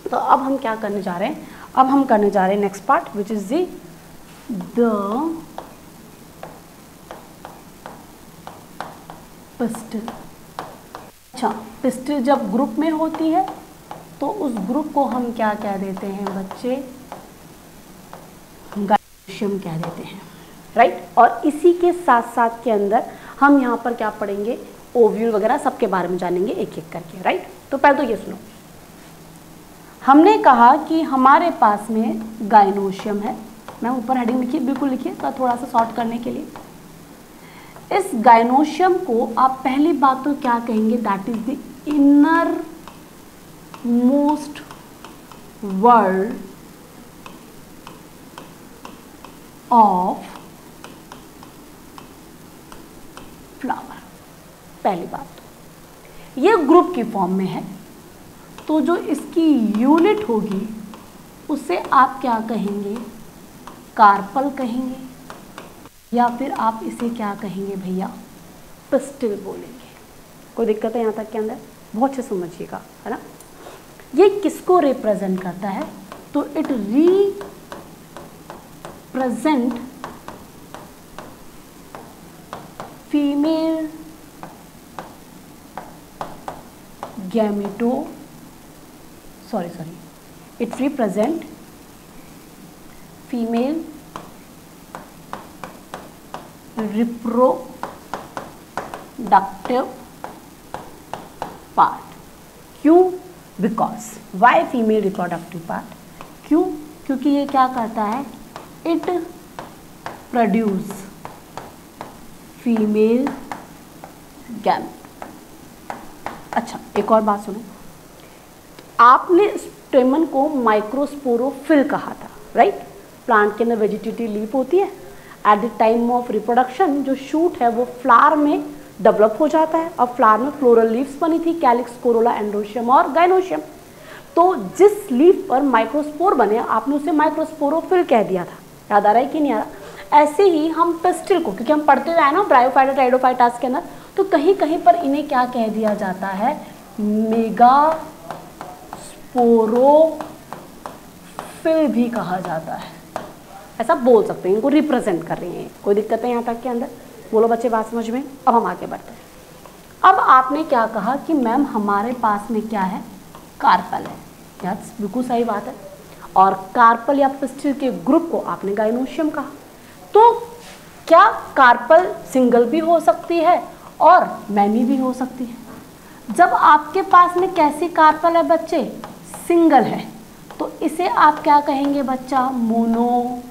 तो अब हम क्या करने जा रहे हैं, अब हम करने जा रहे हैं next part which is the pistol. अच्छा, पिस्टल जब ग्रुप में होती है तो उस ग्रुप को हम क्या कह देते हैं बच्चे, गायनोशियम कह देते हैं, राइट। और इसी के साथ साथ के अंदर हम यहाँ पर क्या पढ़ेंगे, ओव्यूल वगैरह सबके बारे में जानेंगे एक एक करके, राइट। तो पहले तो ये सुनो, हमने कहा कि हमारे पास में गायनोशियम है, मैं ऊपर हेडिंग लिखिए, बिल्कुल लिखिए तो थोड़ा सा शॉर्ट करने के लिए। इस गायनोशियम को आप पहली बात तो क्या कहेंगे, that is the inner most world of flower. पहली बात तो ये ग्रुप की फॉर्म में है, तो जो इसकी यूनिट होगी उसे आप क्या कहेंगे, कार्पल कहेंगे, या फिर आप इसे क्या कहेंगे भैया, पिस्टल बोलेंगे। कोई दिक्कत है यहाँ तक के अंदर? बहुत अच्छे समझिएगा, है ना। ये किसको रिप्रेजेंट करता है, तो इट रिप्रेजेंट फीमेल गैमेटो, it represent female reproductive part। क्यों? Because why female reproductive part, क्यों? क्योंकि ये क्या करता है, इट प्रोड्यूस फीमेल गैमेट। अच्छा, एक और बात सुनो, आपने स्टेमन को माइक्रोस्पोरोफिल कहा था, राइट। प्लांट के अंदर वेजिटेटिव लीफ होती है, at the time of reproduction जो शूट है वो फ्लावर में डेवलप हो जाता है, और फ्लावर में फ्लोरल लीव्स बनी थी, कैलिक्स, कोरोला, एंड्रोशियम और गायनोशियम। तो जिस लीफ पर माइक्रोस्पोर बने आपने उसे माइक्रोस्पोरोफिल कह दिया था, याद आ रहा है कि नहीं आ रहा। ऐसे ही हम पिस्टल को, क्योंकि हम पढ़ते हुए आए ना ब्रायोफाइटा टाइडोफाइटास के अंदर, तो कहीं कहीं पर इन्हें क्या कह दिया जाता है, मेगास्पोरोफिल भी कहा जाता है, ऐसा बोल सकते हैं, इनको रिप्रेजेंट कर रही हैं। कोई दिक्कत है यहाँ तक के अंदर? बोलो बच्चे, बात समझ में? अब हम आगे बढ़ते हैं। अब आपने क्या कहा कि मैम हमारे पास में क्या है, कार्पल है, यार बिल्कुल सही बात है। और कार्पल या पिस्टल के ग्रुप को आपने गायनोशियम कहा, तो क्या कार्पल सिंगल भी हो सकती है और मैनी भी हो सकती है? जब आपके पास में कैसी कार्पल है बच्चे, सिंगल है, तो इसे आप क्या कहेंगे बच्चा, मोनो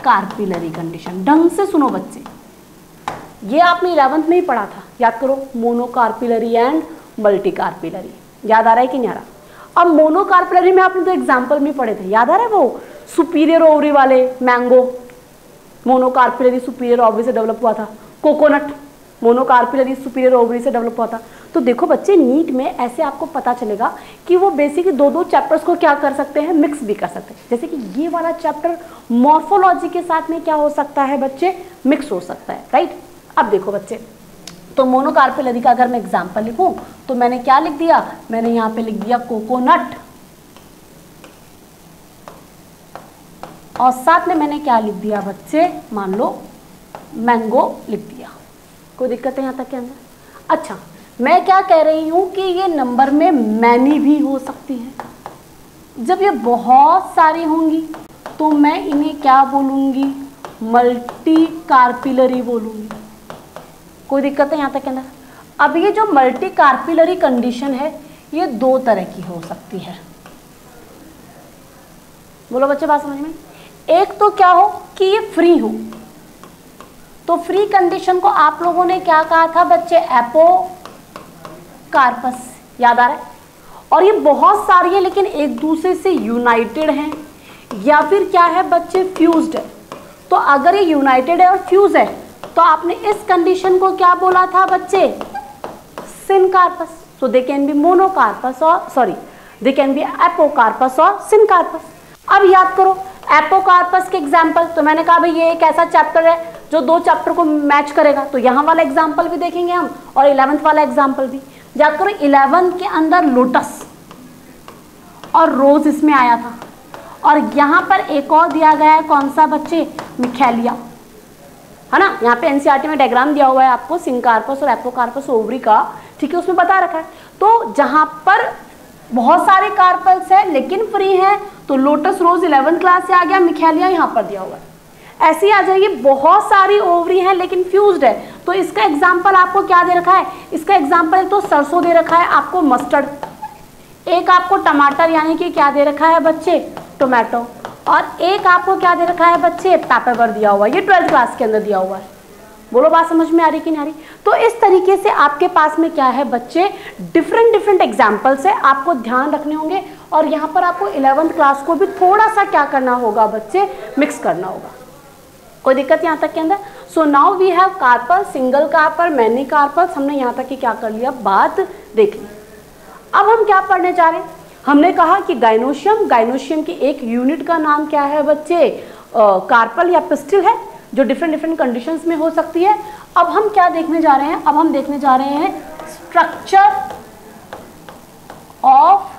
कार्पिलरी कंडीशन। ढंग से सुनो बच्चे, ये आपने 11th में ही पढ़ा था, याद करो, मोनो कार्पिलरी एंड मल्टी कार्पिलरी। याद आ रहा है कि नहीं आ रहा? अब मोनो कार्पिलरी में आपने तो एग्जाम्पल में पढ़े थे, याद आ रहा है, वो सुपीरियर ओवरी वाले मैंगो मोनो कार्पिलरी सुपीरियर ओवरी से डेवलप हुआ था, कोकोनट मोनो कार्पिलरी सुपीरियर ओवरी से डेवलप हुआ था। तो देखो बच्चे, नीट में ऐसे आपको पता चलेगा कि वो बेसिकली दो चैप्टर्स को क्या कर सकते हैं, मिक्स भी कर सकते हैं। जैसे कि ये वाला चैप्टर मॉर्फोलॉजी के साथ में क्या हो सकता है बच्चे, मिक्स हो सकता है, राइट। अब देखो बच्चे, तो मोनो कार्पिलरी का अगर मैं एग्जाम्पल लिखूं तो मैंने क्या लिख दिया, मैंने यहाँ पे लिख दिया कोकोनट, और साथ में मैंने क्या लिख दिया बच्चे, मान लो मैंगो लिख दिया। कोई दिक्कत है यहाँ तक के अंदर? अच्छा, मैं क्या कह रही हूँ कि ये नंबर में मैनी भी हो सकती है। जब ये बहुत सारी होंगी तो मैं इन्हें क्या बोलूँगी, मल्टी कार्पिलरी बोलूँगी। कोई दिक्कत है यहाँ तक के अंदर? अब ये जो मल्टी कार्पिलरी कंडीशन है ये दो तरह की हो सकती है। बोलो बच्चे, बात समझ में? एक तो क्या हो कि ये फ्री हो, तो फ्री कंडीशन को आप लोगों ने क्या कहा था बच्चे, एपोकार्पस। याद आ रहा है? और ये बहुत सारी है लेकिन एक दूसरे से यूनाइटेड हैं, या फिर क्या है बच्चे, फ्यूज्ड है। तो अगर ये यूनाइटेड है और फ्यूज है तो आपने इस कंडीशन को क्या बोला था बच्चे, syncarpous. So they can be monocarpous और दे कैन बी एपोकार्पस और सिनकार्पस। अब याद करो एपोकार्पस के एग्जाम्पल, तो मैंने कहा भाई ये एक ऐसा चैप्टर है जो दो चैप्टर को मैच करेगा, तो यहाँ वाला एग्जाम्पल भी देखेंगे हम और 11th वाला एग्जाम्पल भी। याद करो 11th के अंदर लोटस और रोज इसमें आया था। और यहाँ पर एक और दिया गया है, कौन सा बच्चे, मिखेलिया, है ना। यहाँ पे एनसीईआरटी में डायग्राम दिया हुआ है आपको सिंकार्पस और एपोकार्पस ओवरी का, ठीक है, उसमें बता रखा है। तो जहाँ पर बहुत सारे कार्पल्स है लेकिन फ्री है, तो लोटस रोज 11th क्लास से आ गया, मिखेलिया यहाँ पर दिया हुआ है। ऐसी आ जाएगी, बहुत सारी ओवरी है लेकिन फ्यूज्ड है, तो इसका एग्जाम्पल आपको क्या दे रखा है, इसका एग्जाम्पल तो सरसों दे रखा है आपको, मस्टर्ड, एक आपको टमाटर यानी कि क्या दे रखा है बच्चे, टोमेटो, और एक आपको क्या दे रखा है बच्चे, पेपर दिया हुआ है। ये 12th क्लास के अंदर दिया हुआ है। बोलो बात समझ में आ रही कि नहीं आ रही। तो इस तरीके से आपके पास में क्या है बच्चे, डिफरेंट एग्जाम्पल्स है, आपको ध्यान रखने होंगे। और यहाँ पर आपको 11th क्लास को भी थोड़ा सा क्या करना होगा बच्चे, मिक्स करना होगा। कोई दिक्कत यहाँ तक के अंदर। So now we have carpel, single carpel, many carpels, हमने यहाँ तक की क्या कर लिया, बात देख ली। अब हम क्या पढ़ने जा रहे हैं, हमने कहा कि गाइनोशियम की एक यूनिट का नाम क्या है बच्चे, कार्पल या पिस्टिल है, जो डिफरेंट कंडीशंस में हो सकती है। अब हम क्या देखने जा रहे हैं, अब हम देखने जा रहे हैं स्ट्रक्चर ऑफ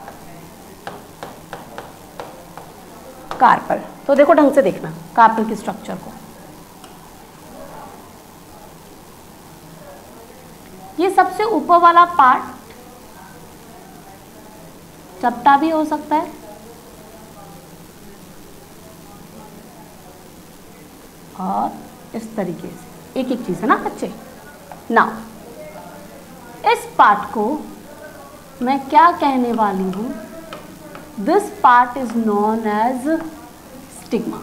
कार्पल। तो देखो ढंग से देखना कार्पल की स्ट्रक्चर को। ये सबसे ऊपर वाला पार्ट चपटा भी हो सकता है और इस तरीके से एक चीज है ना बच्चे। नाउ इस पार्ट को मैं क्या कहने वाली हूं, this part is known as stigma.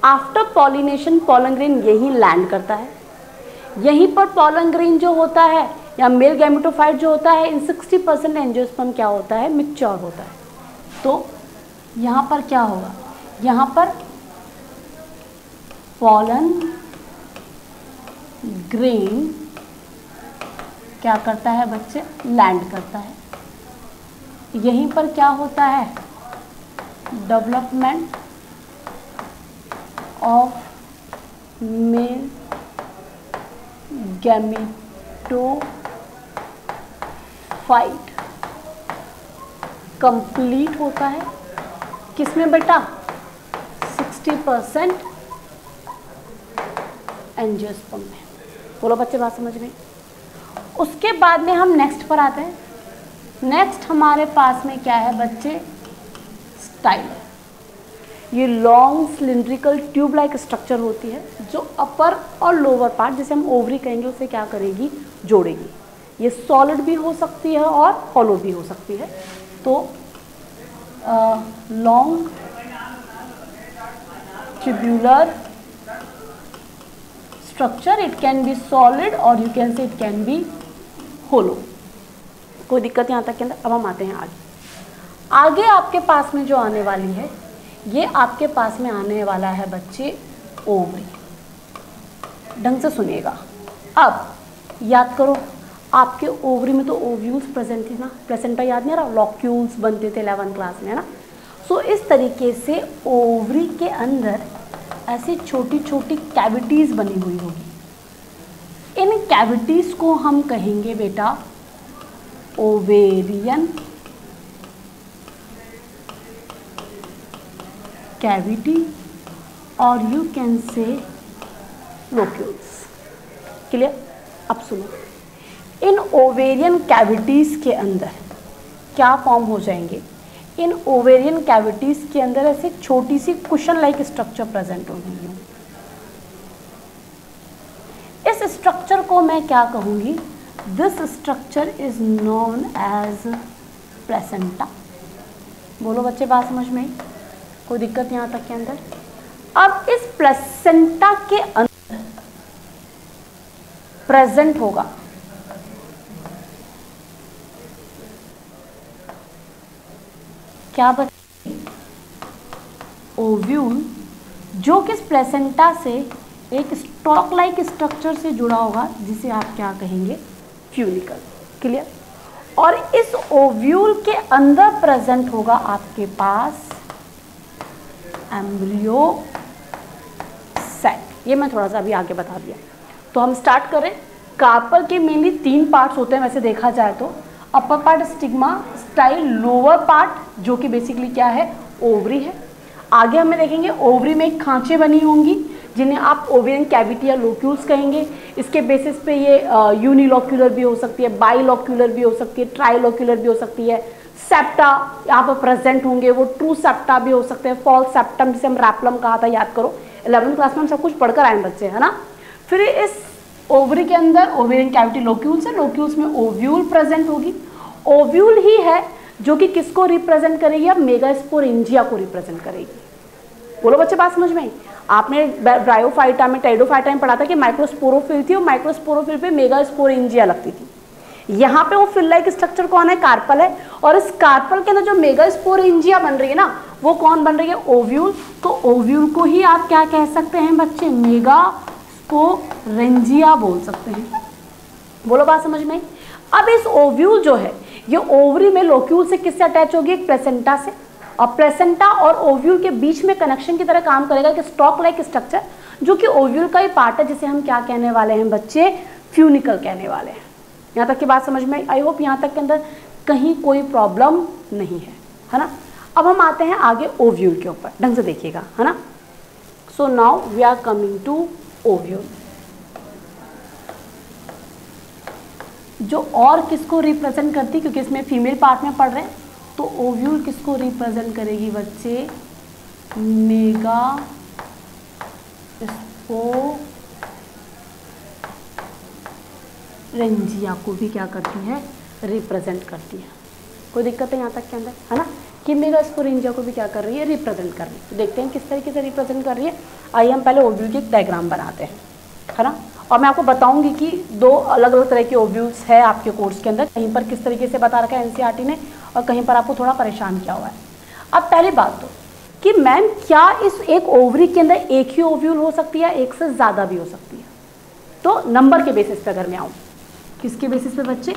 After pollination pollen grain यही लैंड करता है, यहीं पर पोलन ग्रेन जो होता है या मेल गैमेटोफाइट जो होता है, इन 60% एंजियोस्पर्म क्या होता है, मैच्योर होता है। तो यहाँ पर क्या होगा, यहाँ पर पोलन ग्रेन क्या करता है बच्चे, लैंड करता है। यहीं पर क्या होता है, development of male gametophyte complete होता है। किसमें बेटा, 60% एंजियोस्पर्म में। बोलो बच्चे बात समझ में। उसके बाद में हम नेक्स्ट पर आते हैं। नेक्स्ट हमारे पास में क्या है बच्चे, स्टाइल। ये long cylindrical tube like structure होती है जो अपर और लोअर पार्ट, जिसे हम ओवरी कहेंगे, उसे क्या करेगी, जोड़ेगी। ये सॉलिड भी हो सकती है और हॉलो भी हो सकती है। तो long tubular structure, it can be solid और you can say it can be hollow. कोई दिक्कत यहाँ तक के अंदर। अब हम आते हैं आगे आपके पास में जो आने वाली है, ये आपके पास में आने वाला है बच्चे ओवरी। ढंग से सुनिएगा। अब याद करो, आपके ओवरी में तो ओव्यूल्स प्रेजेंट थी ना, प्लेसेंटा याद नहीं आ रहा, लॉक्यूल्स बनते थे 11th क्लास में, है ना। सो इस तरीके से ओवरी के अंदर ऐसी छोटी छोटी कैविटीज़ बनी हुई होगी। इन कैविटीज़ को हम कहेंगे बेटा ओवेरियन कैविटी और यू कैन से लोक्यूल्स। क्लियर। अब सुनो, इन ओवेरियन कैविटीज़ के अंदर क्या फॉर्म हो जाएंगे, इन ओवेरियन कैविटीज़ के अंदर ऐसे छोटी सी कुशन लाइक स्ट्रक्चर प्रेजेंट होगी। इस स्ट्रक्चर को मैं क्या कहूँगी, this structure is known as placenta. बोलो बच्चे बात समझ में आई, कोई दिक्कत यहाँ तक के अंदर। अब इस प्लेसेंटा के अंदर प्रेजेंट होगा क्या बच्चे, ओव्यूल, जो कि इस प्लेसेंटा से एक स्टॉक लाइक स्ट्रक्चर से जुड़ा होगा, जिसे आप क्या कहेंगे, फ्यूनिकल। क्लियर। और इस ओव्यूल के अंदर प्रेजेंट होगा आपके पास एम्ब्रियो सेट। ये मैं थोड़ा सा अभी आगे बता दिया। तो हम स्टार्ट करें। कार्पल के मेनली 3 पार्ट्स होते हैं वैसे देखा जाए तो। Upper part stigma style, lower part जो कि बेसिकली क्या है, ओवरी है। आगे हमें देखेंगे ओवरी में खांचे बनी होंगी जिन्हें आप ओवेरियन कैविटी या लोक्यूल्स कहेंगे। इसके बेसिस पे ये यूनिलोक्यूलर भी हो सकती है, बाइलोक्यूलर भी हो सकती है, ट्राइलोक्यूलर भी हो सकती है। सेप्टा यहाँ पर प्रेजेंट होंगे, वो ट्रू सेप्टा भी हो सकते हैं, फॉल्स सेप्टम जिसे हम रैप्लम कहा था, याद करो 11वीं क्लास में हम सब कुछ पढ़कर आए बच्चे, है ना। फिर इस ओवरी के अंदर ओवेरियन कैविटी लोक्यूल्स है, लोक्यूल्स में ओव्यूल प्रेजेंट होगी। ओव्यूल ही है जो कि किसको रिप्रेजेंट करेगी, अब मेगास्पोरेंजिया को रिप्रेजेंट करेगी। बोलो बच्चे बात समझ में आई। आपने ब्रायोफाइटा में, टेरिडोफाइटा में पढ़ा था कि माइक्रोस्पोरोफिल थी और माइक्रोस्पोरोफिल पे मेगास्पोरेंजिया लगती थी। यहाँ पे वो फिल लाइक स्ट्रक्चर कौन है, कार्पल है, और इस कार्पल के अंदर जो मेगास्पोरेंजिया बन रही है ना, वो कौन बन रही है, ओव्यूल। तो ओव्यूल को ही आप क्या कह सकते हैं बच्चे, मेगास्पोरेंजिया बोल सकते हैं। बोलो बात समझ में आई। अब इस ओव्यूल जो है ये ओवरी में लोक्यूल से किससे अटैच होगी, एक प्लेसेंटा से, और प्लेसेंटा और ओव्यूल के बीच में कनेक्शन की तरह काम करेगा कि स्टॉक लाइक स्ट्रक्चर, जो कि ओव्यूल का ही पार्ट है, जिसे हम क्या कहने वाले हैं बच्चे, फ्यूनिकल कहने वाले हैं। यहाँ तक की बात समझ में, आई होप यहाँ तक के अंदर कहीं कोई प्रॉब्लम नहीं है ना। अब हम आते हैं आगे ओव्यूल के ऊपर, ढंग से देखिएगा, है ना। So now we are coming to ovule, जो और किसको रिप्रेजेंट करती, क्योंकि इसमें फीमेल पार्ट में पढ़ रहे हैं, तो ओव्यूल किसको रिप्रेजेंट करेगी बच्चे, मेगास्पोरेंजिया को भी क्या करती है, रिप्रेजेंट करती है। कोई दिक्कत है यहाँ तक के अंदर, है ना, कि मेगास्पोरेंजिया को भी क्या कर रही है, रिप्रेजेंट कर रही है। तो देखते हैं किस तरीके से रिप्रेजेंट कर रही है। आइए हम पहले ओव्यूल की एक डायग्राम बनाते हैं, है ना, और मैं आपको बताऊंगी कि दो अलग अलग तरह के ओव्यूल्स है आपके कोर्स के अंदर, कहीं पर किस तरीके से बता रखा है एनसीईआरटी ने और कहीं पर आपको थोड़ा परेशान किया हुआ है। अब पहली बात तो कि मैम क्या इस एक ओवरी के अंदर एक ही ओव्यूल हो सकती है, एक से ज़्यादा भी हो सकती है। तो नंबर के बेसिस पे अगर मैं आऊँ, किसके बेसिस पे बच्चे,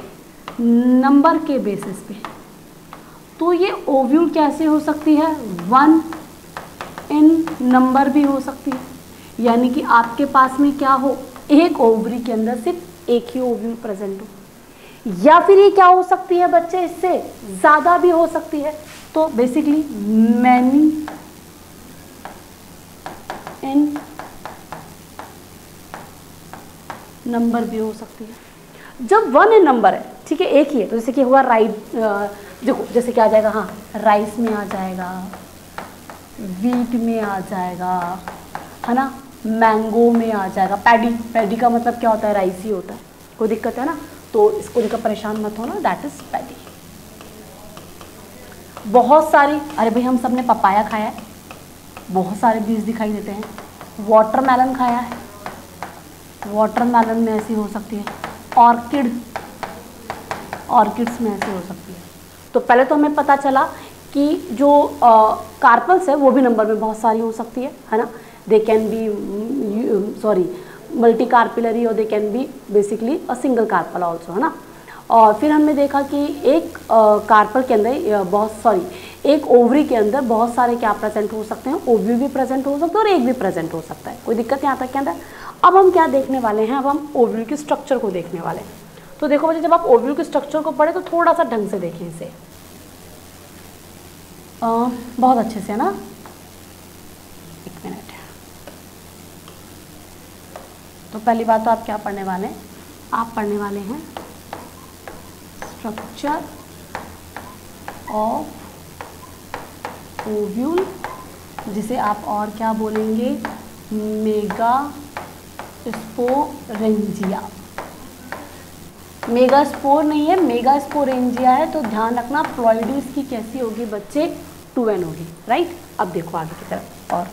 नंबर के बेसिस पे, तो ये ओव्यूल कैसे हो सकती है, 1 इन नंबर भी हो सकती है, यानी कि आपके पास में क्या हो, एक ओवरी के अंदर सिर्फ एक ही ओव्यूल प्रेजेंट हो, या फिर ये क्या हो सकती है बच्चे, इससे ज़्यादा भी हो सकती है। तो बेसिकली मैनी इन नंबर भी हो सकती है। जब 1 इन नंबर है, ठीक है, एक ही है, तो जैसे कि हुआ देखो जैसे क्या आ जाएगा, हाँ राइस में आ जाएगा, वीट में आ जाएगा, है ना, मैंगो में आ जाएगा, पैडी का मतलब क्या होता है, राइस ही होता है। कोई दिक्कत है ना, तो इसको लेकर परेशान मत होना, दैट इज पैडी। बहुत सारी, अरे भाई हम सब ने पपाया खाया है, बहुत सारे बीज दिखाई देते हैं। वाटरमेलन खाया है, वाटरमेलन में ऐसी हो सकती है। ऑर्किड्स में ऐसी हो सकती है। तो पहले तो हमें पता चला कि जो कार्पल्स है वो भी नंबर में बहुत सारी हो सकती है ना, they can be multicarpellary और they can be basically a single carpel also, है ना। और फिर हमने देखा कि एक कार्पल के अंदर एक ओवरी के अंदर बहुत सारे क्या प्रेजेंट हो सकते हैं, ओव्यूल भी प्रेजेंट हो सकते हैं और एक भी प्रेजेंट हो सकता है। कोई दिक्कत यहाँ तक के अंदर। अब हम क्या देखने वाले हैं, अब हम ओव्यूल के स्ट्रक्चर को देखने वाले हैं। तो देखो बच्चे, जब आप ओव्यूल के स्ट्रक्चर को पढ़े तो थोड़ा सा ढंग से देखें इसे, बहुत अच्छे से, है ना। एक मिनट। तो पहली बात तो आप क्या पढ़ने वाले हैं, आप पढ़ने वाले हैं स्ट्रक्चर ऑफ ओव्यूल, जिसे आप और क्या बोलेंगे, मेगास्पोरेंजिया। मेगास्पोर नहीं है, मेगास्पोरेंजिया है। तो ध्यान रखना प्लॉइडीज की कैसी होगी बच्चे, 2n होगी, राइट। अब देखो आगे की तरफ और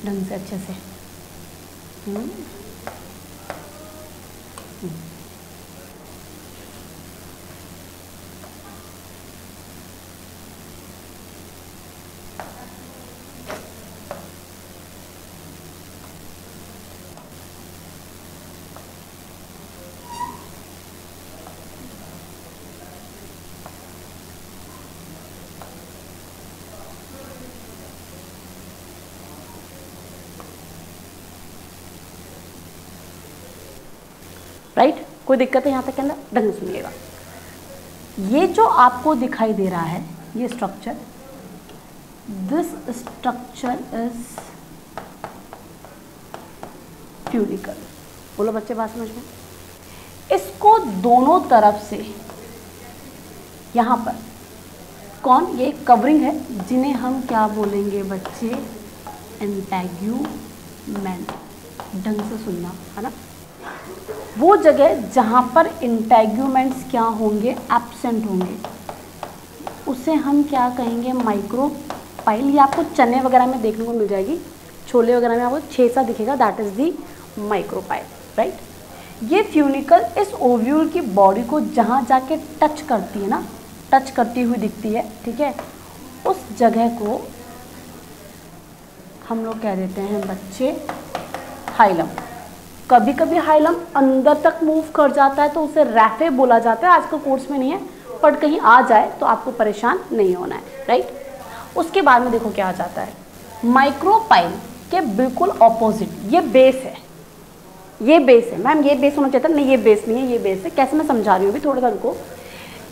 ढंग से अच्छे से। राइट, कोई दिक्कत है यहाँ तक के अंदर, ढंग से सुनिएगा। ये जो आपको दिखाई दे रहा है ये structure, this structure is funicle. बोलो बच्चे बात समझ में। इसको दोनों तरफ से यहाँ पर कौन, ये एक कवरिंग है जिन्हें हम क्या बोलेंगे बच्चे, इंटेग्यूमेंट। ढंग से सुनना है ना, वो जगह जहाँ पर इंटेग्यूमेंट्स क्या होंगे, एब्सेंट होंगे, उसे हम क्या कहेंगे, माइक्रोपाइल। ये आपको चने वगैरह में देखने को मिल जाएगी, छोले वगैरह में आपको 6 सा दिखेगा, that is the micropyle, right. ये फ्यूनिकल इस ओव्यूल की बॉडी को जहाँ जाके टच करती है ना, टच करती हुई दिखती है, ठीक है, उस जगह को हम लोग कह देते हैं बच्चे हाइलम। कभी कभी हाइलम अंदर तक मूव कर जाता है तो उसे रैफे बोला जाता है। आजकल कोर्स में नहीं है, पर कहीं आ जाए तो आपको परेशान नहीं होना है, राइट। उसके बाद में देखो क्या आ जाता है, माइक्रोपाइल के बिल्कुल ऑपोजिट ये बेस है, ये बेस है। मैम ये बेस होना चाहिए था, नहीं ये बेस नहीं है, ये बेस है। कैसे मैं समझा रही हूँ अभी, थोड़ा सा रुको।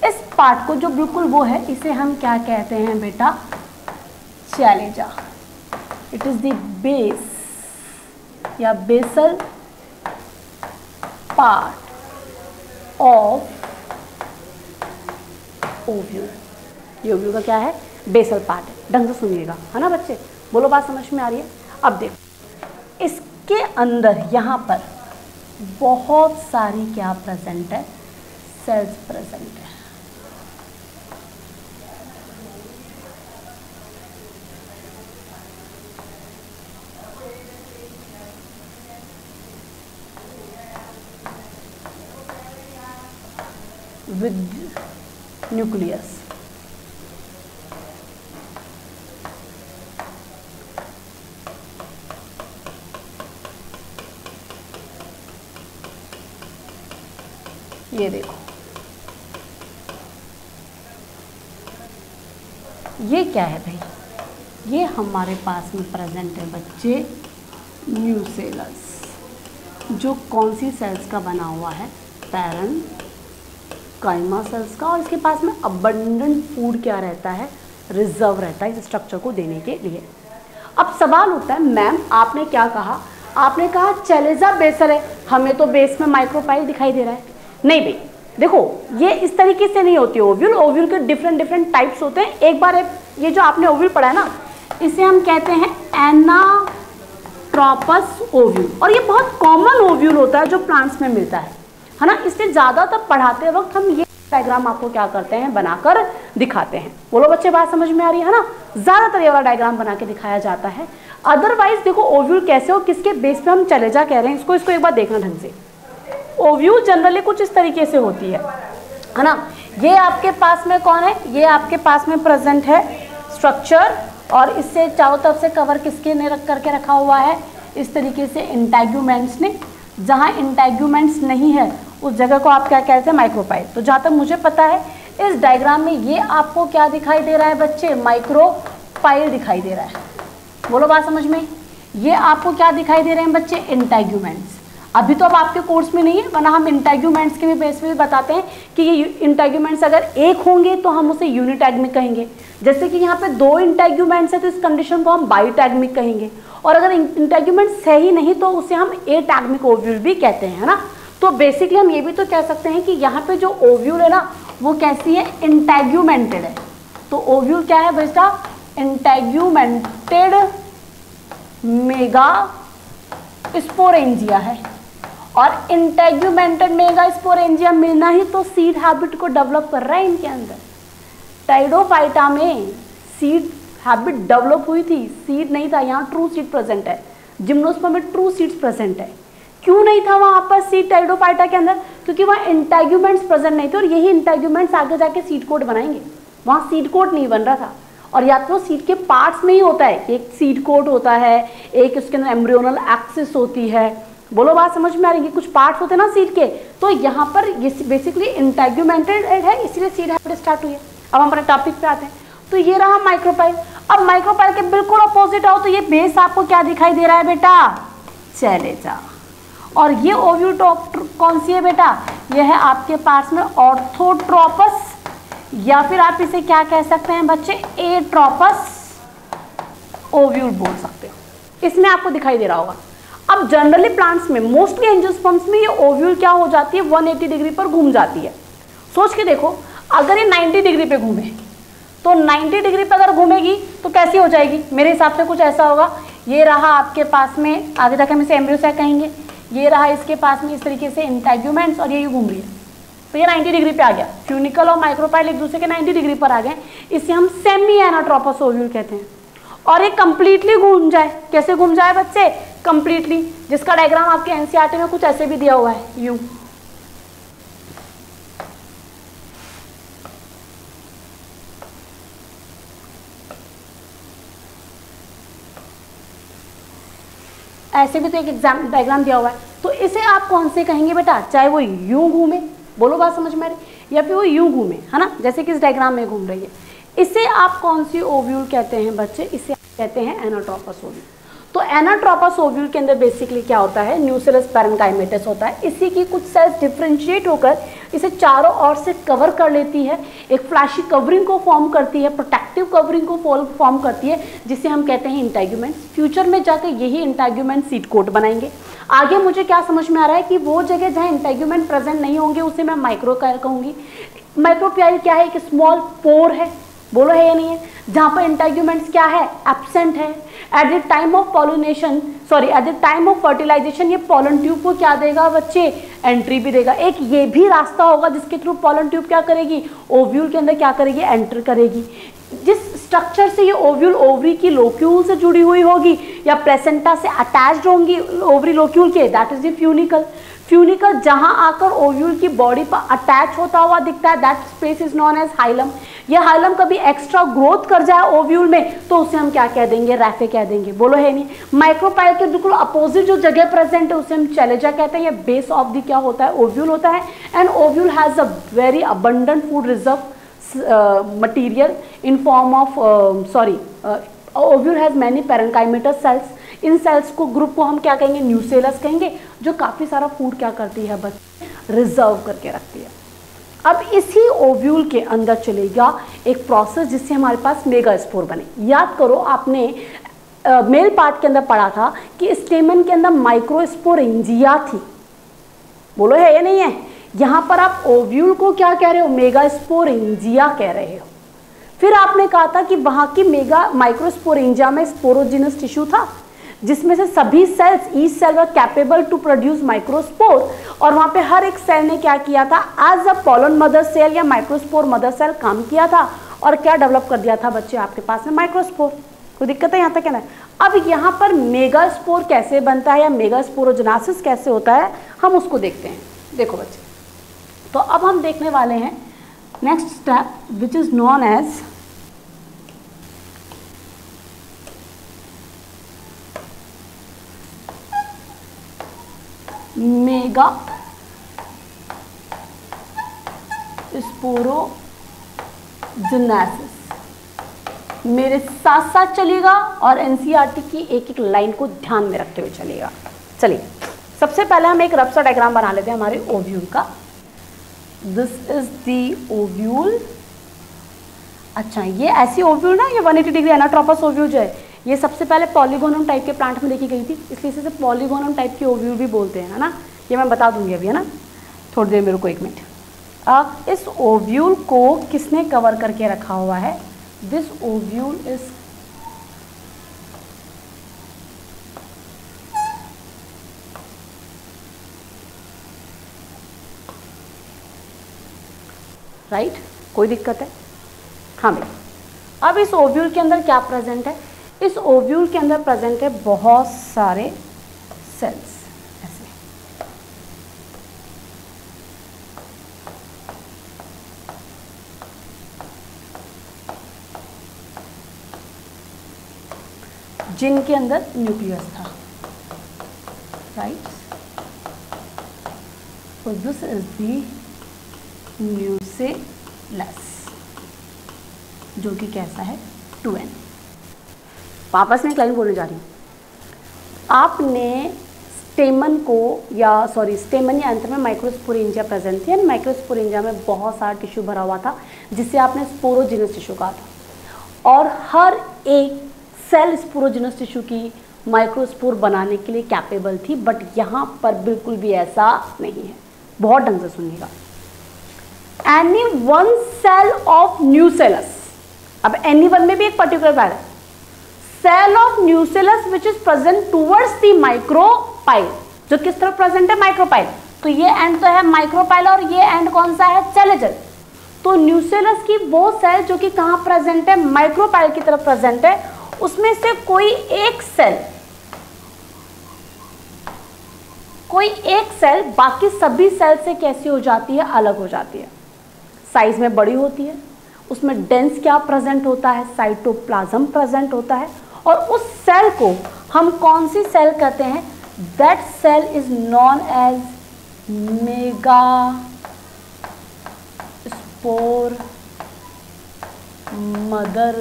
इस पार्ट को जो बिल्कुल वो है, इसे हम क्या कहते हैं बेटा, चैलेजा। इट इज द बेस या बेसल पार्ट ऑफ ओव्यूल। ये ओव्यूल का क्या है, बेसल पार्ट है। ढंग से सुनिएगा, है ना बच्चे, बोलो बात समझ में आ रही है। अब देखो इसके अंदर यहाँ पर बहुत सारी क्या प्रेजेंट है, सेल्स प्रेजेंट है। With nucleus. ये देखो, ये क्या है भाई, ये हमारे पास में प्रेजेंट है बच्चे न्यूसेलस, जो कौन सी सेल्स का बना हुआ है, पैरन काइमा सेल्स का। और इसके पास में अबंडेंट फूड क्या रहता है, रिजर्व रहता है इस स्ट्रक्चर को देने के लिए। अब सवाल उठता है, मैम आपने क्या कहा, आपने कहा चैलेजा बेसल है, हमें तो बेस में माइक्रोपाइल दिखाई दे रहा है। नहीं भाई देखो, ये इस तरीके से नहीं होती ओव्यूल। ओव्यूल के डिफरेंट टाइप्स होते हैं। एक बार ये जो आपने ओव्यूल पढ़ा है ना, इसे हम कहते हैं एनाट्रोपस ओव्यूल, और ये बहुत कॉमन ओव्यूल होता है जो प्लांट्स में मिलता है ना। इसलिए ज़्यादातर पढ़ाते वक्त हम ये डायग्राम आपको क्या करते हैं, बनाकर दिखाते हैं। बोलो बच्चे बात समझ में आ रही है ना। ज़्यादातर ये वाला डायग्राम बना के दिखाया जाता है। अदरवाइज देखो ओव्यूल कैसे हो, किसके बेस पे हम चैलेजा कह रहे हैं, इसको एक बार देखना ढंग से। ओव्यूल जनरली कुछ इस तरीके से होती है ना। ये आपके पास में कौन है, ये आपके पास में प्रेजेंट है स्ट्रक्चर, और इससे चारों तरफ से कवर किसके ने रख करके रखा हुआ है, इस तरीके से इंटेग्यूमेंट्स ने। जहाँ इंटेग्यूमेंट्स नहीं है उस जगह को आप क्या कहते हैं, माइक्रोपाइल। तो जहाँ तक मुझे पता है इस डायग्राम में ये आपको क्या दिखाई दे रहा है बच्चे, माइक्रोपाइल दिखाई दे रहा है। बोलो बात समझ में। ये आपको क्या दिखाई दे रहे हैं बच्चे, इंटेग्यूमेंट्स। अभी तो अब आपके कोर्स में नहीं है, वरना हम इंटेग्यूमेंट्स के भी बेस पे बताते हैं कि ये इंटेग्यूमेंट्स अगर एक होंगे तो हम उसे यूनिटैग्मिक कहेंगे। जैसे कि यहाँ पे 2 इंटेग्यूमेंट्स है तो इस कंडीशन को हम बायोटैग्मिक कहेंगे, और अगर इंटेग्यूमेंट्स है ही नहीं तो उसे हम एटैग्मिक ओव्यूल भी कहते हैं, है ना। तो बेसिकली हम ये भी तो कह सकते हैं कि यहाँ पे जो ओव्यूल है ना वो कैसी है, इंटेग्यूमेंटेड है। तो ओव्यूल क्या है बेटा, इंटेग्यूमेंटेड मेगा स्पोरेंजिया है। और इंटेग्यूमेंटेड मेगा स्पोरेंजिया मिलना ही तो सीड हैबिट को डेवलप कर रहा है इनके अंदर। टाइडोफाइटा में सीड हैबिट डेवलप हुई थी, सीड नहीं था, यहाँ ट्रू सीड प्रेजेंट है। जिम्नोस्पर्म में ट्रू सीड्स प्रेजेंट है। क्यों नहीं था वहाँ पर सीड टाइडोफाइटा के अंदर, क्योंकि वहाँ इंटेग्यूमेंट्स प्रेजेंट नहीं थे, और यही इंटेग्यूमेंट्स आगे जाके सीड कोट बनाएंगे। वहाँ सीड कोट नहीं बन रहा था, और या तो सीड के पार्ट्स में ही होता है, एक सीड कोट होता है, एक उसके अंदर एम्ब्रियोनल एक्सिस होती है। बोलो बात समझ में आ रही है, कुछ पार्ट्स होते हैं ना सीड के। तो यहाँ पर ये बेसिकली इंटेग्यूमेंटेड है, इसीलिए सीड हैबिट स्टार्ट हुई है। अब हम अपने टॉपिक पे आते हैं। तो ये रहा माइक्रोपाइल। अब माइक्रोपाइल के बिल्कुल अपोजिट आओ तो ये बेस आपको क्या दिखाई दे रहा है बेटा, चैलेजा। और ये ओव्यूल कौन सी है बेटा, ये है आपके पास में ऑर्थोट्रोपस या फिर आप इसे क्या कह सकते हैं बच्चे, एट्रोपस ओव्यूल बोल सकते हो। इसमें आपको दिखाई दे रहा होगा। अब जनरली प्लांट्स में, मोस्टली एंजियोस्पर्म्स में ये ओव्यूल क्या हो जाती है, 180 डिग्री पर घूम जाती है। सोच के देखो, अगर ये 90 डिग्री पे घूमे तो 90 डिग्री पे अगर घूमेगी तो कैसी हो जाएगी, मेरे हिसाब से कुछ ऐसा होगा, ये रहा आपके पास में, आगे तक हम इसे एम्ब्रियो सैक कहेंगे, ये रहा इसके पास में इस तरीके से इंटेग्यूमेंट्स, और ये घूम रही है, तो ये 90 डिग्री पे आ गया। फ्यूनिकल और माइक्रोपाइल एक दूसरे के 90 डिग्री पर आ गए, इसे हम सेमी एनाट्रोपस ओव्यूल कहते हैं। और ये कंप्लीटली घूम जाए, कैसे घूम जाए बच्चे, कंप्लीटली, जिसका डायग्राम आपके एनसीईआरटी में कुछ ऐसे भी दिया हुआ है, यूं। ऐसे भी तो एक एग्जाम डायग्राम दिया हुआ है, तो इसे आप कौन से कहेंगे बेटा, चाहे वो यूं घूमे, बोलो बात समझ में आ रही, या फिर वो यूं घूमे, है ना, जैसे कि इस डायग्राम में घूम रही है, इसे आप कौन सी ओव्यूल कहते हैं बच्चे, इसे कहते हैं एनाट्रोपस ओव्यूल। तो एनाट्रोपस ओव्यूल के अंदर बेसिकली क्या होता है, न्यूसेलस पैरेन्काइमेटस होता है, इसी की कुछ सेल्स डिफरेंशिएट होकर इसे चारों ओर से कवर कर लेती है, एक फ्लैशी कवरिंग को फॉर्म करती है, प्रोटेक्टिव कवरिंग को फॉर्म करती है, जिसे हम कहते हैं इंटेग्यूमेंट्स। फ्यूचर में जाकर यही इंटेग्यूमेंट सीड कोट बनाएंगे। आगे मुझे क्या समझ में आ रहा है कि वो जगह जहाँ इंटेग्यूमेंट प्रेजेंट नहीं होंगे उसे मैं माइक्रोकाइल कहूँगी। माइक्रोकाइल क्या है, एक स्मॉल पोर है, बोलो है या नहीं है, जहाँ पर इंटेग्यूमेंट्स क्या है, एब्सेंट है। At the time of pollination, sorry at the time of fertilization ये पॉलन ट्यूब को क्या देगा बच्चे, एंट्री भी देगा। एक ये भी रास्ता होगा जिसके थ्रू पॉलन ट्यूब क्या करेगी, ओव्यूल के अंदर क्या करेगी, एंटर करेगी। जिस स्ट्रक्चर से ये ओव्यूल ओवरी की लोक्यूल से जुड़ी हुई होगी या प्लेसेंटा से अटैच्ड होंगी ओवरी लोक्यूल के, that is the funicle. Funicle जहां आकर ओव्यूल की बॉडी पर अटैच होता हुआ दिखता है, that space is known as hilum. ये हाइलम कभी एक्स्ट्रा ग्रोथ कर जाए ओव्यूल में तो उसे हम क्या कह देंगे, रैफे कह देंगे, बोलो है नहीं। माइक्रोपाइल के बिल्कुल अपोजिट जो जगह प्रेजेंट है उसे हम चैलेजा कहते हैं। ये बेस ऑफ द क्या होता है, ओव्यूल होता है। And ovule has a very abundant food reserve material in form of ovule has many parenchymatous cells. इन सेल्स को, ग्रुप को हम क्या कहेंगे, न्यूसेलस कहेंगे, जो काफी सारा फूड क्या करती है बच्चे, रिजर्व करके रखती है। अब इसी ओव्यूल के अंदर चलेगा एक प्रोसेस जिससे हमारे पास मेगास्पोर बने। याद करो आपने मेल पार्ट के अंदर पढ़ा था कि स्टेमन के अंदर माइक्रोस्पोरेंजिया थी, बोलो है या नहीं है। यहां पर आप ओव्यूल को क्या कह रहे हो, मेगास्पोरेंजिया कह रहे हो। फिर आपने कहा था कि वहां की माइक्रोस्पोरेंजिया में स्पोरोजिनस टिश्यू था जिसमें से सभी cells, each cell were capable to produce microspore, और वहां पे हर एक सेल ने क्या किया था, as a pollen mother cell या माइक्रोस्पोर मदर सेल काम किया था और क्या डेवलप कर दिया था बच्चे आपके पास में, माइक्रोस्पोर। कोई दिक्कत है यहाँ तक, कहना है। अब यहाँ पर मेगास्पोर कैसे बनता है या मेगास्पोरोजेनेसिस कैसे होता है, हम उसको देखते हैं। देखो बच्चे, तो अब हम देखने वाले हैं next step which is known as megasporogenesis. मेरे साथ साथ चलिएगा और एनसीईआरटी की एक एक लाइन को ध्यान में रखते हुए चलिएगा। चलिए, सबसे पहले हम एक रफ सा डायग्राम बना लेते हैं हमारे ओव्यूल का। This is the ovule. अच्छा, ये ऐसी ओव्यूल ना, ये 180 डिग्री एनाट्रोपस ओव्यूल जो है, ये सबसे पहले पॉलीगोनम टाइप के प्लांट में देखी गई थी, इसलिए इसे पॉलीगोनम टाइप की ओव्यूल भी बोलते हैं, है ना। ये मैं बता दूंगी अभी, है ना, थोड़ी देर मेरे को, एक मिनट। अब इस ओव्यूल को किसने कवर करके रखा हुआ है, दिस ओव्यूल इज राइट, कोई दिक्कत है, हाँ भाई। अब इस ओव्यूल के अंदर क्या प्रेजेंट है, इस ओव्यूल के अंदर प्रेजेंट है बहुत सारे सेल्स, ऐसे। जिनके अंदर न्यूक्लियस था, right. So this is the nucellus, जो कि कैसा है 2n। वापस में एक लाइन बोलने जा रही हूँ। आपने स्टेमन को स्टेमन या अंतर में माइक्रोस्पोरेंजिया प्रेजेंट थी। एंड माइक्रोस्पोरेंजिया में बहुत सारा टिश्यू भरा हुआ था जिसे आपने स्पोरोजिनस टिश्यू कहा था, और हर एक सेल स्पोरोजिनस टिश्यू की माइक्रोस्पोर बनाने के लिए कैपेबल थी, बट यहाँ पर बिल्कुल भी ऐसा नहीं है। बहुत ढंग से सुनिएगा। Any one cell of nucellus, अब एनी वन में भी एक पर्टिकुलर पैर है, cell of nucellus which is present towards the micropyle, जो किस तरफ प्रेजेंट है, माइक्रोपाइल। तो ये एंड तो है माइक्रोपाइल और ये एंड कौन सा है, चैलेजल। तो न्यूसेलस की वो सेल जो कि कहाँ प्रेजेंट है, माइक्रोपाइल की तरफ प्रेजेंट है, उसमें से कोई एक सेल बाकी सभी सेल से कैसी हो जाती है, अलग हो जाती है, साइज में बड़ी होती है, उसमें डेंस क्या प्रेजेंट होता है, साइटोप्लाज्म प्रेजेंट होता है, और उस सेल को हम कौन सी सेल कहते हैं, that cell is known as megaspore mother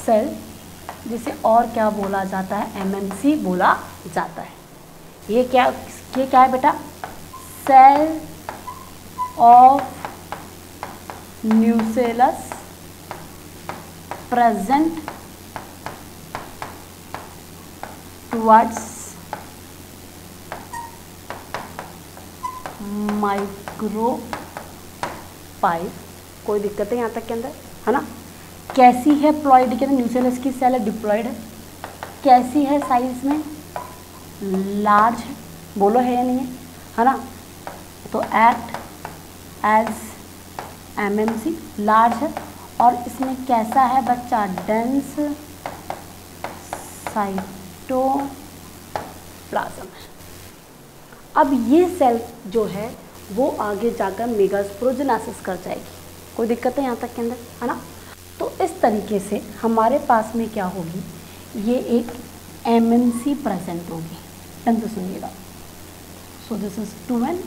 cell, जिसे और क्या बोला जाता है, एमएमसी बोला जाता है। ये क्या है बेटा, cell of nucellus present towards micropyle. कोई दिक्कत है यहाँ तक के अंदर, है ना। कैसी है प्लॉइड के अंदर, न्यूसेलस की सेल है, डिप्लॉइड है। कैसी है साइज में, लार्ज है, बोलो है या नहीं है ना। तो एक्ट एज एमएमसी, लार्ज है, और इसमें कैसा है बच्चा, डेंस साइटोप्लाज्म है। अब ये सेल जो है वो आगे जाकर मेगास्पोरोजेनेसिस कर जाएगी। कोई दिक्कत है यहाँ तक के अंदर, है ना। तो इस तरीके से हमारे पास में क्या होगी, ये एक एमएमसी प्रेजेंट होगी। ढंग से सुनिएगा। So this is 2N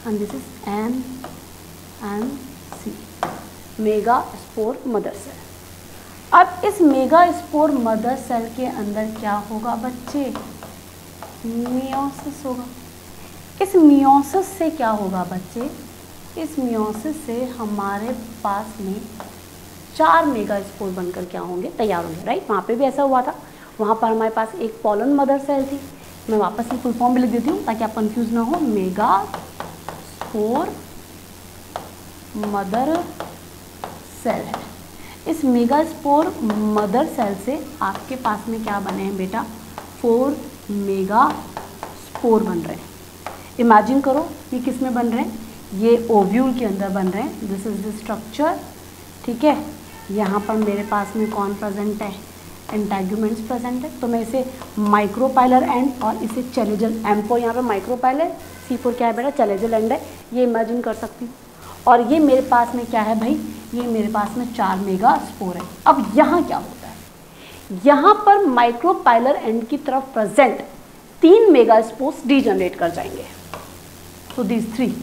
and this is MMC, megaspore mother cell. अब इस मेगा स्पोर मदर सेल के अंदर क्या होगा बच्चे, मियोसिस होगा। इस मियोसिस से क्या होगा बच्चे, इस मियोसिस से हमारे पास में 4 मेगा स्पोर बनकर क्या होंगे, तैयार होंगे, राइट। वहाँ पे भी ऐसा हुआ था, वहाँ पर हमारे पास एक पॉलन मदर सेल थी। मैं वापस ये फुल फॉर्म भी लिख देती हूँ ताकि आप कंफ्यूज ना हो। मेगा स्पोर मदर सेल है। इस मेगा स्पोर मदर सेल से आपके पास में क्या बने हैं बेटा, 4 मेगा स्पोर बन रहे हैं। इमेजिन करो ये किस में बन रहे हैं, ये ओव्यूल के अंदर बन रहे हैं। दिस इज द स्ट्रक्चर, ठीक है। यहाँ पर मेरे पास में कौन प्रेजेंट है, इंटेगुमेंट्स प्रेजेंट है। तो मैं इसे माइक्रोपाइलर एंड और इसे चैलेजल, M4 यहाँ पे माइक्रोपाइलर, C4 क्या है बेटा, चैलेजल एंड है, ये इमेजिन कर सकती हूँ। और ये मेरे पास में क्या है भाई, ये मेरे पास में 4 मेगा स्पोर है। अब यहाँ क्या होता है, यहाँ पर माइक्रोपाइलर एंड की तरफ प्रेजेंट 3 मेगा स्पोर्स डीजनरेट कर जाएंगे। So this 3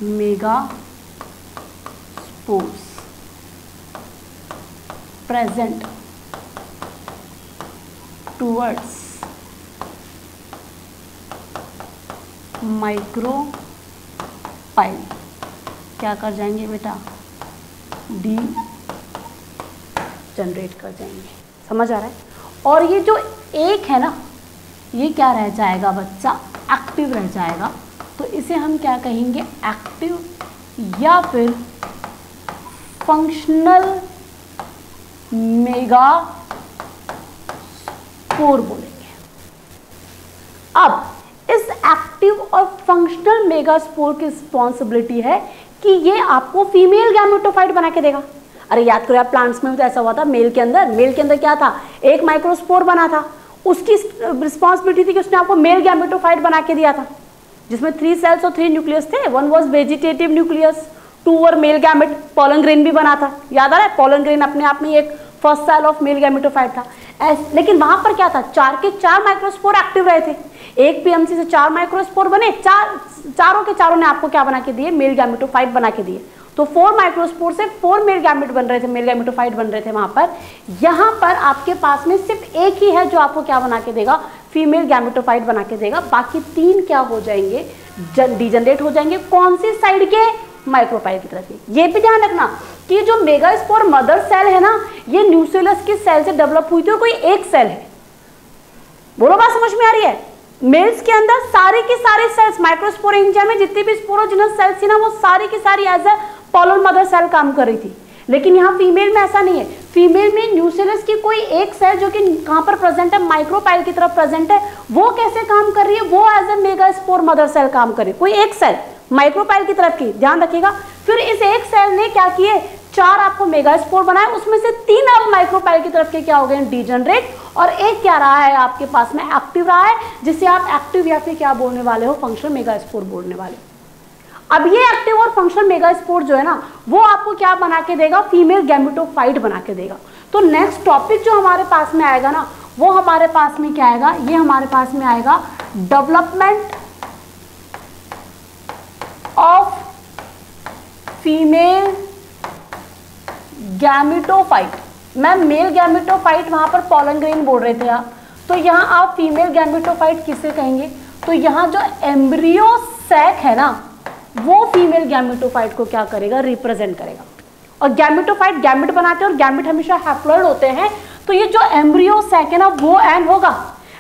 mega spores present towards micropyle क्या कर जाएंगे बेटा, डी जनरेट कर जाएंगे। समझ आ रहा है। और ये जो एक है ना, ये क्या रह जाएगा बच्चा, एक्टिव रह जाएगा। तो इसे हम क्या कहेंगे, एक्टिव या फिर फंक्शनल मेगा स्पोर बोलेंगे। अब इस एक्टिव और फंक्शनल मेगा स्पोर की रिस्पॉन्सिबिलिटी है कि ये आपको फीमेल गैमेटोफाइट बना के देगा। अरे याद करो यार, प्लांट्स में भी तो ऐसा हुआ था। मेल के अंदर क्या था, एक माइक्रोस्पोर बना था, उसकी रिस्पॉन्सिबिलिटी थी कि उसने आपको मेल गैमेटोफाइट बना के दिया था, जिसमें 3 सेल्स और 3 न्यूक्लियस थे। 1 was vegetative nucleus, 2 were male gamete, pollen grain भी बना था। याद आ रहा है, पॉलन ग्रेन अपने आप में एक first cell of male gametophyte था। लेकिन वहां पर क्या था, 4 के 4 माइक्रोस्पोर एक्टिव रहे थे। एक पीएमसी से 4 माइक्रोस्पोर बने, चारों के चारों ने आपको क्या बना के दिए, मेल गैमेटोफाइट बना के दिए। तो 4 माइक्रोस्पोर से 4 मेल गैमेट बन रहे थे, मेल गैमेटोफाइट बन रहे थे वहां पर। यहाँ पर आपके पास में सिर्फ एक ही है जो आपको क्या बना के देगा, फीमेल गैमेटोफाइट बना के देगा। बाकी 3 क्या हो जाएंगे, डिजनरेट हो जाएंगे। कौन सी साइड के, माइक्रोपाइल की तरफ। ये भी ध्यान रखना कि जो मेगास्पोर मदर सेल है ना, ये न्यूसेलस की सेल से डेवलप हुई थी और कोई एक सेल है। बोलो बात समझ में आ रही है? मेल्स के अंदर सारी की सारी सेल्स, माइक्रोस्पोरेंजिया में जितनी भी स्पोरोजिनस सेल्स थी ना, वो सारी की सारी as a pollen mother cell काम कर रही थी। लेकिन यहाँ फीमेल में ऐसा नहीं है। फीमेल में न्यूसेलस की कोई एक सेल जो कि कहाँ पर प्रेजेंट है, माइक्रोपाइल की तरफ प्रेजेंट है, वो कैसे काम कर रही है, वो as a megaspore mother cell काम कर रही है। कोई एक सेल माइक्रोपाइल की तरफ की, ध्यान रखिएगा। फिर इस एक सेल ने क्या किए, 4 आपको मेगास्पोर बनाए, उसमें से 3 अब माइक्रोपाइल की तरफ के क्या हो गए, डिजनरेट, और एक क्या रहा है आपके पास में, एक्टिव रहा है, जिसे आप एक्टिव या फिर क्या बोलने वाले हो, फंक्शनल मेगास्पोर बोलने वाले। अब ये एक्टिव और फंक्शनल मेगास्पोर जो है ना, वो आपको क्या बना के देगा, फीमेल गैमेटोफाइट बना के देगा। तो नेक्स्ट टॉपिक जो हमारे पास में आएगा ना, वो हमारे पास में क्या आएगा, ये हमारे पास में आएगा development of female gametophyte. Ma'am male gametophyte वहां पर पॉलन ग्रेन बोल रहे थे आप, तो यहाँ आप फीमेल गैमेटोफाइट किसे कहेंगे, तो यहाँ जो एम्ब्रियो सैक है ना, वो फीमेल गैमेटोफाइट को क्या करेगा, रिप्रेजेंट करेगा। और गैमेटोफाइट गैमेट बनाते हैं और गैमेट हमेशा हैप्लॉइड होते हैं, तो ये जो एम्ब्रियो सैक है ना, वो एन होगा।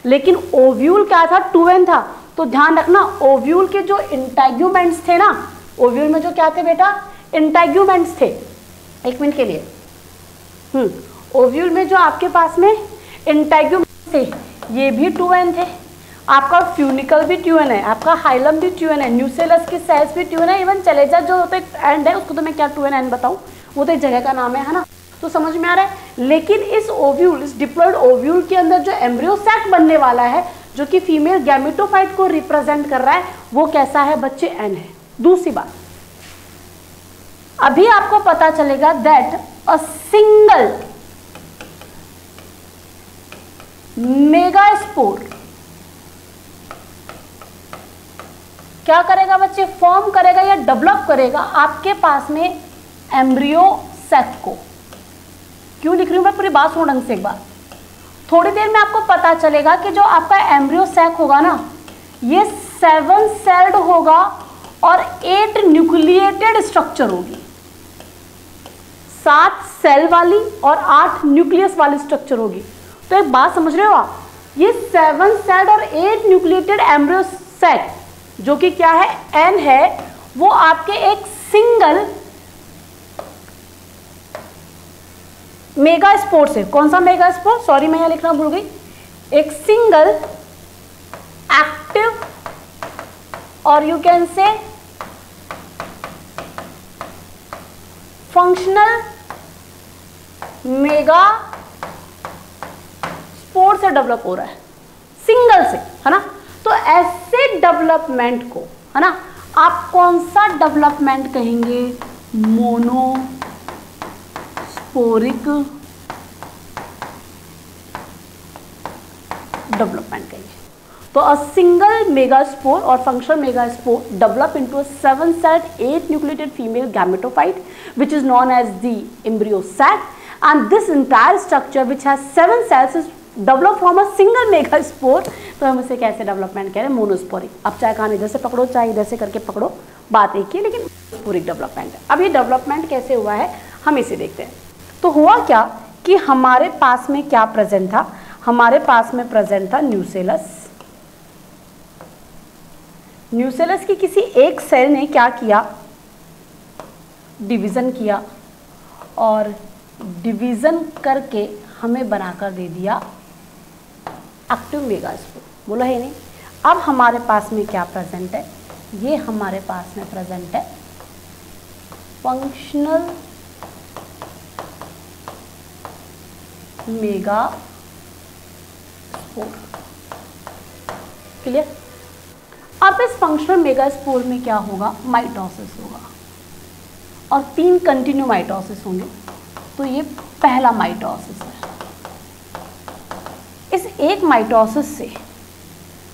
लेकिन ओव्यूल क्या था, 2n था। तो ध्यान रखना, ओव्यूल के जो इंटेग्यूमेंट्स थे ना, ओव्यूल में जो क्या थे बेटा, इंटेग्यूमेंट्स थे। एक मिनट के लिए, ओव्यूल में जो आपके पास में इंटेग्यूमेंट्स थे, ये भी 2n थे। आपका फ्यूनिकल भी 2n है, आपका हाइलम भी 2n है, न्यूसेलस की सेल्स भी 2n है, इवन चलेजा जो होता है एंड है, उसको तो मैं क्या 2n बताऊं, वो तो एक जगह का नाम है ना। तो समझ में आ रहा है। लेकिन इस ओव्यूल, इस डिप्लॉइड ओव्यूल के अंदर जो एम्ब्रियो सैक बनने वाला है, जो कि फीमेल गैमेटोफाइट को रिप्रेजेंट कर रहा है, वो कैसा है बच्चे, एन है। दूसरी बात, अभी आपको पता चलेगा दैट अ सिंगल मेगास्पोर क्या करेगा बच्चे, फॉर्म करेगा या डेवलप करेगा आपके पास में एम्ब्रियो सैक को। क्यों लिख रही हूं मैं, पूरी बात सुनो ढंग से एक बार। थोड़ी देर में आपको पता चलेगा कि जो आपका एम्ब्रियो सैक होगा ना, ये 7 सेल्ड होगा और 8 न्यूक्लिएटेड स्ट्रक्चर होगी। 7 सेल वाली और 8 न्यूक्लियस वाली स्ट्रक्चर होगी। तो एक बात समझ रहे हो आप, ये 7 सेल्ड और 8 न्यूक्लिएटेड एम्ब्रियो सैक जो कि क्या है, एन है, वो आपके एक सिंगल मेगास्पोर से, कौन सा मेगास्पोर, सॉरी मैं यहां लिखना भूल गई, एक सिंगल एक्टिव और यू कैन से फंक्शनल मेगा स्पोर से डेवलप हो रहा है, सिंगल से, है ना। तो ऐसे डेवलपमेंट को, है ना, आप कौन सा डेवलपमेंट कहेंगे, मोनोस्पोरिक डेवलपमेंट कहेंगे। तो अ सिंगल मेगास्पोर और functional megaspore develop into a 7-celled 8 nucleated female gametophyte which is known as the embryo sac, and this entire structure which has 7 cells is developed from a single megaspore। तो हम इसे कैसे development कह रहे हैं, monosporic. अब चाहे कहानी इधर से पकड़ो चाहे इधर से करके पकड़ो, बात एक ही, लेकिन मोनोस्पोरिक डेवलपमेंट है। अब ये डेवलपमेंट कैसे हुआ है हम इसे देखते हैं। तो हुआ क्या कि हमारे पास में क्या प्रेजेंट था, हमारे पास में प्रेजेंट था न्यूसेलस। न्यूसेलस की किसी एक सेल ने क्या किया, डिवीजन किया, और डिवीजन करके हमें बनाकर दे दिया एक्टिव मेगास्पोर। बोला है नहीं। अब हमारे पास में क्या प्रेजेंट है, ये हमारे पास में प्रेजेंट है फंक्शनल मेगास्पोर। क्लियर। अब इस फंक्शनल मेगास्पोर में क्या होगा, माइटोसिस होगा, और 3 कंटिन्यू माइटोसिस होंगे। तो ये पहला माइटोसिस है। इस एक माइटोसिस से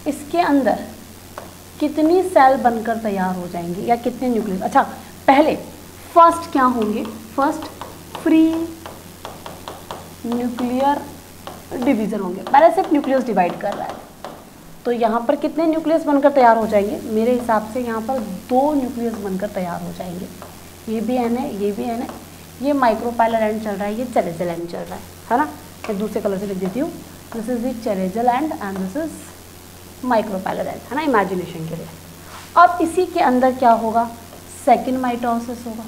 इसके अंदर कितनी सेल बनकर तैयार हो जाएंगी या कितने न्यूक्लियस। अच्छा, पहले फर्स्ट क्या होंगे, फर्स्ट फ्री न्यूक्लियर डिवीजन होंगे। पहले सिर्फ न्यूक्लियस डिवाइड कर रहा है, तो यहाँ पर कितने न्यूक्लियस बनकर तैयार हो जाएंगे, मेरे हिसाब से यहाँ पर 2 न्यूक्लियस बनकर तैयार हो जाएंगे। ये भी एन है, ये भी एन है, ये माइक्रोपाइलर एंड चल रहा है, ये चलेजल एंड चल रहा है ना। मैं दूसरे कलर से लिख देती हूँ, this is the चलेजल and this is micropylar and, है ना, इमेजिनेशन के लिए। अब इसी के अंदर क्या होगा, सेकेंड माइटोसिस होगा।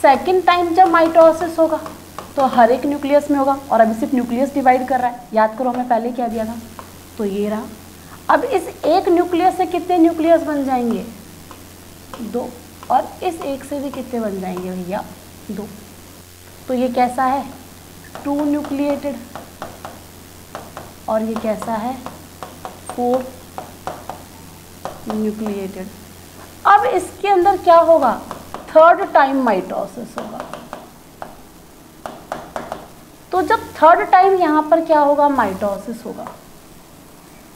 सेकेंड टाइम जब माइटोसिस होगा तो हर एक न्यूक्लियस में होगा, और अभी सिर्फ न्यूक्लियस डिवाइड कर रहा है। याद करो हमने पहले क्या दिया था, तो ये रहा। अब इस एक न्यूक्लियस से कितने न्यूक्लियस बन जाएंगे, 2, और इस एक से भी कितने बन जाएंगे भैया, 2। तो ये कैसा है, 2 न्यूक्लिएटेड, और ये कैसा है, 4 न्यूक्लिएटेड। अब इसके अंदर क्या होगा, थर्ड टाइम माइटोसिस होगा। तो जब थर्ड टाइम यहाँ पर क्या होगा, माइटोसिस होगा,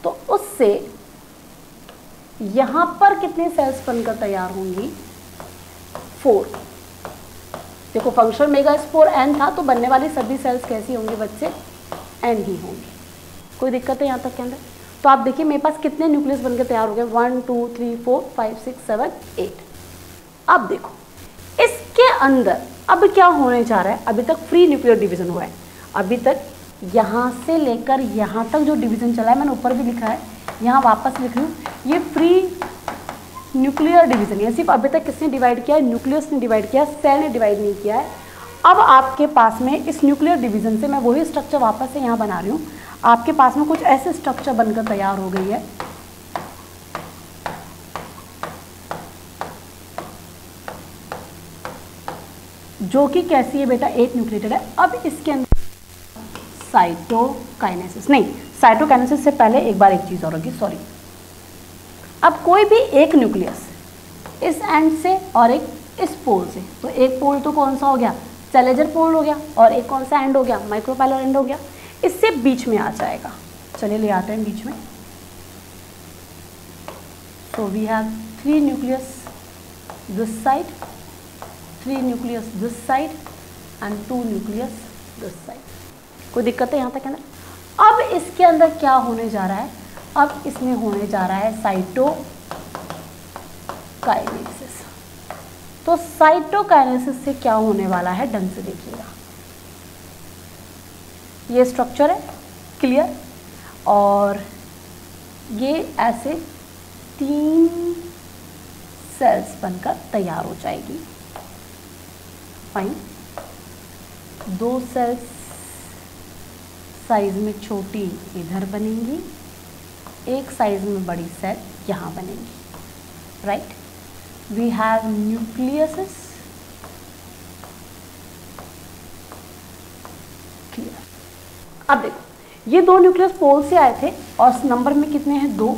तो उससे यहाँ पर कितने सेल्स बनकर तैयार होंगी, 4। देखो फंक्शनल मेगास्पोर n था, तो बनने वाली सभी सेल्स कैसी होंगी बच्चे, n ही होंगी। कोई दिक्कत है यहाँ तक के अंदर। तो आप देखिए मेरे पास कितने न्यूक्लियस बनकर तैयार हो गए, 1 2 3 4 5 6 7 8। अब देखो इसके अंदर अब क्या होने जा रहा है, अभी तक फ्री न्यूक्लियर डिवीजन हुआ है, अभी तक यहाँ से लेकर यहाँ तक जो डिवीजन चला है, मैंने ऊपर भी लिखा है, यहाँ वापस लिख रही हूँ, ये फ्री न्यूक्लियर डिवीजन है। सिर्फ अभी तक किसने डिवाइड किया है, न्यूक्लियस ने डिवाइड किया, सेल ने डिवाइड नहीं किया है। अब आपके पास में इस न्यूक्लियर डिवीजन से मैं वही स्ट्रक्चर वापस से यहाँ बना रही हूँ, आपके पास में कुछ ऐसे स्ट्रक्चर बनकर तैयार हो गई है। जो कि कैसी है बेटा, 8 न्यूक्लिएटेड है। अब इसके अंदर साइटोकाइनेसिस, नहीं साइटोकाइनेसिस से पहले एक बार एक चीज़ और होगी, सॉरी। अब कोई भी एक न्यूक्लियस इस एंड से और एक इस पोल से, तो एक पोल तो कौन सा हो गया, चलेजर पोल हो गया, और एक कौन सा एंड हो गया, माइक्रोपाइलर एंड हो गया, इससे बीच में आ जाएगा। चलिए ले आते हैं बीच में। So we have 3 nucleus this side, 3 nucleus this side and 2 nucleus this side. कोई दिक्कत है यहाँ तक अंदर। अब इसके अंदर क्या होने जा रहा है, अब इसमें होने जा रहा है साइटोकाइनेसिस। तो साइटोकाइनेसिस से क्या होने वाला है, ढंग से देखिएगा। ये स्ट्रक्चर है, क्लियर, और ये ऐसे 3 सेल्स बनकर तैयार हो जाएगी। फाइन, 2 सेल्स साइज में छोटी इधर बनेंगी, एक साइज में बड़ी सेल यहाँ बनेंगी, right. We have nucleuses, clear. अब देखो ये 2 न्यूक्लियस पोल से आए थे और नंबर में कितने हैं, 2,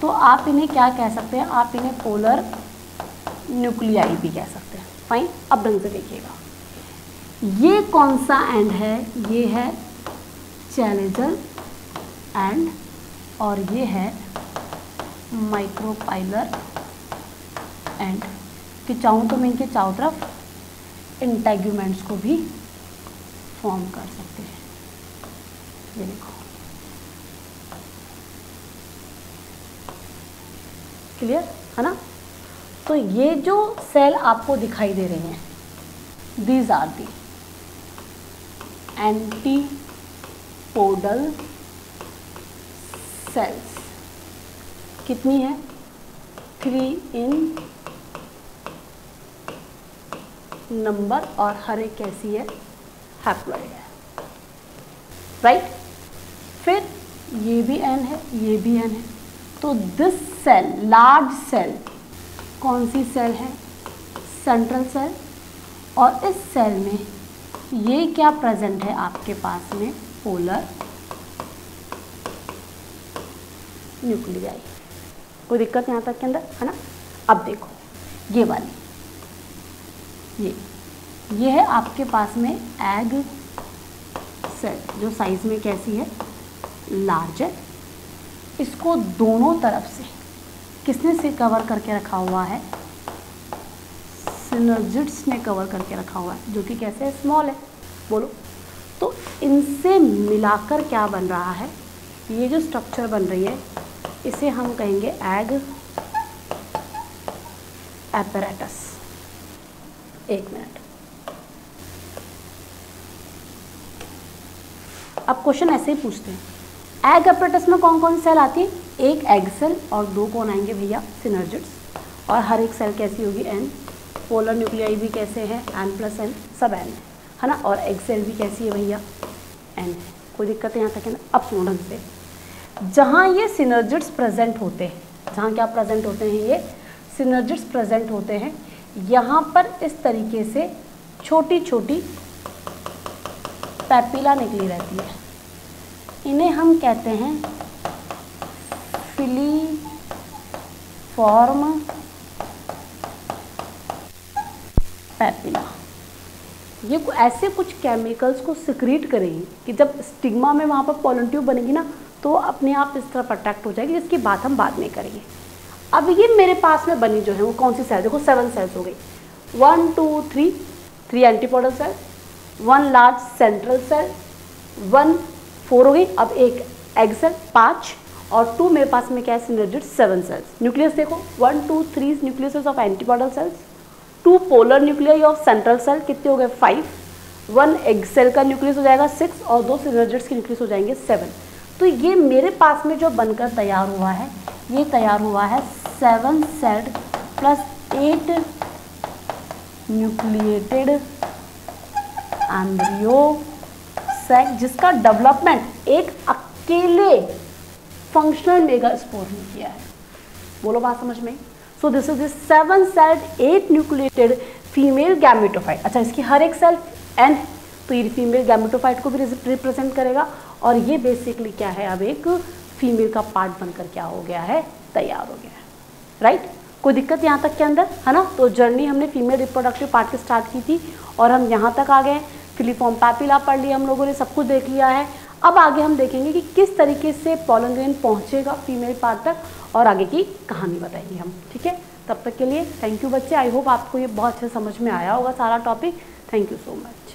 तो आप इन्हें क्या कह सकते हैं, आप इन्हें पोलर न्यूक्लियाई भी कह सकते हैं। फाइन, अब ढंग से देखिएगा, ये कौन सा एंड है, ये है चैलेंजर एंड, और ये है माइक्रोपाइलर एंड। कि चाहूँ तो मैं इनके चारों तरफ इंटेग्यूमेंट्स को भी फॉर्म कर सकते हैं। ये देखो, क्लियर है ना। तो ये जो सेल आपको दिखाई दे रहे हैं, these are the antipodal cells. कितनी है, 3 इन नंबर, और हर एक कैसी है, हैप्लॉइड है, राइट। फिर ये भी एन है, ये भी एन है। तो दिस सेल, लार्ज सेल, कौन सी सेल है, सेंट्रल सेल, और इस सेल में ये क्या प्रेजेंट है आपके पास में, पोलर न्यूक्लियाई। कोई दिक्कत यहाँ तक के अंदर है ना। अब देखो ये वाली, ये है आपके पास में एग सेल, जो साइज में कैसी है, लार्ज है। इसको दोनों तरफ से किसने से कवर करके रखा हुआ है, सिनर्जिड्स ने कवर करके रखा हुआ है, जो कि कैसे है, स्मॉल है। बोलो, तो इनसे मिलाकर क्या बन रहा है, ये जो स्ट्रक्चर बन रही है इसे हम कहेंगे एग एपैरेटस। एक मिनट, अब क्वेश्चन ऐसे ही पूछते हैं, एग एपैरेटस में कौन कौन सी सेल आती है, एक एग सेल और दो कौन आएंगे भैया, सिनर्जिड्स, और हर एक सेल कैसी होगी, एन, पोलर न्यूक्लियाई भी कैसे हैं, n+n, सब n है ना, और एग सेल भी कैसी है भैया, n है। कोई दिक्कत है यहाँ तक है ना। अब सुनो ढंग से, जहाँ ये सिनर्जिड्स प्रेजेंट होते हैं, जहाँ क्या प्रेजेंट होते हैं, ये सिनर्जिड्स प्रेजेंट होते हैं, यहाँ पर इस तरीके से छोटी छोटी पैपिला निकली रहती है, इन्हें हम कहते हैं फिलीफॉर्म पैपिला। ये ऐसे कुछ केमिकल्स को सिक्रीट करेगी कि जब स्टिग्मा में वहाँ पर पोलन ट्यूब बनेगी ना, तो वो अपने आप इस तरह प्रोटेक्ट हो जाएगी, जिसकी बात हम बाद में करेंगे। अब ये मेरे पास में बनी जो है वो कौन सी सेल, देखो 7 सेल्स हो गई, 1 2 3 antipodal cell, 1 large central cell, 1 4 हो गई, अब एक एग सेल 5, और 2 मेरे पास में क्या है, सिनर्जिड्स 7 सेल्स। न्यूक्लियस देखो 1 2 3 nucleus of antipodal cells, 2 polar nuclei of central cell, कितने हो गए 5, 1 एग सेल का न्यूक्लियस हो जाएगा 6, और 2 सिनर्जिड्स के न्यूक्लियस हो जाएंगे 7। तो ये मेरे पास में जो बनकर तैयार हुआ है, ये तैयार हुआ है 7 celled plus 8 nucleated embryo sac, जिसका डेवलपमेंट एक अकेले फंक्शनल मेगास्पोर ने किया है। बोलो बात समझ में। सो this is 7 sailed 8 nucleated female gametophyte. अच्छा, इसकी हर एक सेल एन है, तो ये फीमेल गैमेटोफाइट को भी रिप्रेजेंट करेगा, और ये बेसिकली क्या है, अब एक फीमेल का पार्ट बनकर क्या हो गया है, तैयार हो गया है। राइट, कोई दिक्कत यहाँ तक के अंदर है ना। तो जर्नी हमने फीमेल रिप्रोडक्टिव पार्ट की स्टार्ट की थी, और हम यहाँ तक आ गए, फिलीफॉर्म पैपिला पढ़ लिया हम लोगों ने, सब कुछ देख लिया है। अब आगे हम देखेंगे कि किस तरीके से पोलन ग्रेन पहुँचेगा फीमेल पार्ट तक, और आगे की कहानी बताएंगे हम। ठीक है, तब तक के लिए थैंक यू बच्चे। आई होप आपको ये बहुत अच्छे समझ में आया होगा सारा topic. Thank you so much.